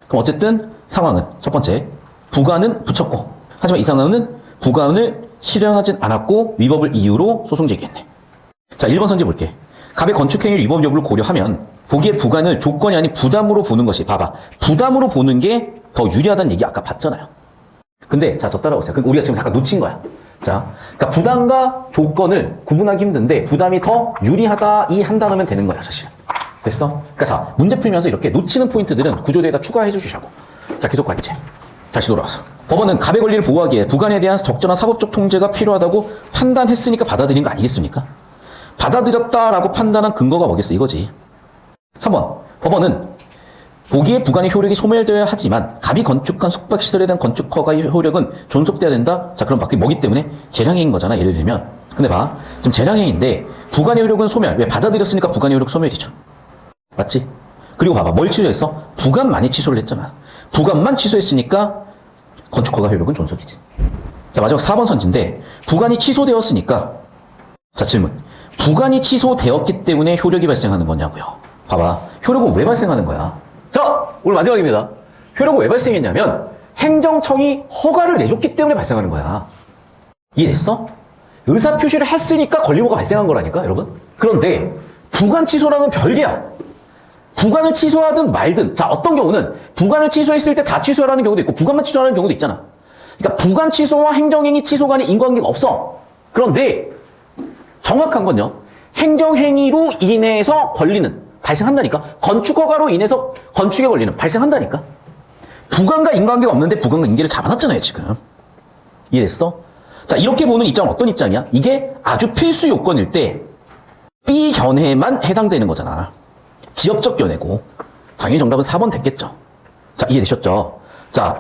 그럼 어쨌든 상황은 첫 번째, 부관은 붙였고, 하지만 이 상황은 부관을 실행하진 않았고 위법을 이유로 소송 제기했네. 자, 1번 선지 볼게. 갑의 건축행위 위법 여부를 고려하면 보기에 부관을 조건이 아닌 부담으로 보는 것이, 봐봐, 부담으로 보는 게 더 유리하다는 얘기 아까 봤잖아요. 근데 자, 저 따라오세요. 그럼 우리가 지금 약간 놓친 거야. 자, 그러니까 부담과 조건을 구분하기 힘든데 부담이 더 유리하다 이 한 단어면 되는 거야, 사실. 됐어? 그러니까 자, 문제 풀면서 이렇게 놓치는 포인트들은 구조대에다 추가해 주시라고. 자, 계속 가 이제. 다시 돌아와서. 법원은 갑의 권리를 보호하기에 부관에 대한 적절한 사법적 통제가 필요하다고 판단했으니까 받아들인 거 아니겠습니까? 받아들였다라고 판단한 근거가 뭐겠어? 이거지. 3번. 법원은 보기에 부관의 효력이 소멸되어야 하지만 갑이 건축한 숙박시설에 대한 건축 허가의 효력은 존속돼야 된다? 자, 그럼 그게 뭐기 때문에? 재량행인 거잖아, 예를 들면. 근데 봐. 지금 재량행인데 부관의 효력은 소멸. 왜? 받아들였으니까 부관의 효력 소멸이죠. 맞지? 그리고 봐봐. 뭘 취소했어? 부관만이 취소를 했잖아. 부관만 취소했으니까 건축 허가 효력은 존속이지. 자, 마지막 4번 선지인데 부관이 취소되었으니까, 자, 질문. 부관이 취소되었기 때문에 효력이 발생하는 거냐고요. 봐봐. 효력은 왜 발생하는 거야? 자, 오늘 마지막입니다. 효력은 왜 발생했냐면 행정청이 허가를 내줬기 때문에 발생하는 거야. 이해됐어? 의사표시를 했으니까 권리보호가 발생한 거라니까, 여러분. 그런데 부관 취소랑은 별개야. 부관을 취소하든 말든, 자, 어떤 경우는 부관을 취소했을 때 다 취소하라는 경우도 있고 부관만 취소하는 경우도 있잖아. 그러니까 부관 취소와 행정행위 취소 간에 인과관계가 없어. 그런데 정확한 건요, 행정행위로 인해서 권리는 발생한다니까. 건축허가로 인해서 건축의 권리는 발생한다니까. 부관과 인과관계가 없는데 부관과 인계를 잡아놨잖아요, 지금. 이해됐어? 자, 이렇게 보는 입장은 어떤 입장이야? 이게 아주 필수 요건일 때 B 견해만 해당되는 거잖아. 지역적 견해고. 당연히 정답은 4번 됐겠죠. 자, 이해되셨죠? 자,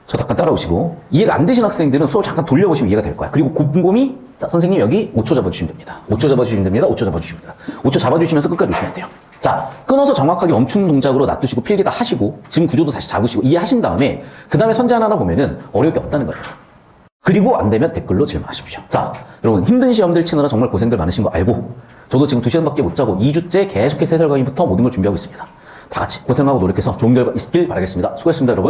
저 잠깐 따라오시고, 이해가 안 되신 학생들은 수업 잠깐 돌려보시면 이해가 될 거야. 그리고 곰곰이, 자, 선생님 여기 5초 잡아주시면 됩니다. 5초 잡아주시면 됩니다. 5초 잡아주시면 됩니다. 5초 잡아주시면서 끝까지 오시면 돼요. 자, 끊어서 정확하게 멈추는 동작으로 놔두시고 필기 다 하시고 지금 구조도 다시 잡으시고 이해하신 다음에 그 다음에 선제 하나 보면은 어려울 게 없다는 거예요. 그리고 안 되면 댓글로 질문하십시오. 자, 여러분 힘든 시험들 치느라 정말 고생들 많으신 거 알고 저도 지금 2시간밖에 못 자고 2주째 계속해서 해설 강의부터 모든 걸 준비하고 있습니다. 다 같이 고생하고 노력해서 좋은 결과 있길 바라겠습니다. 수고하셨습니다, 여러분.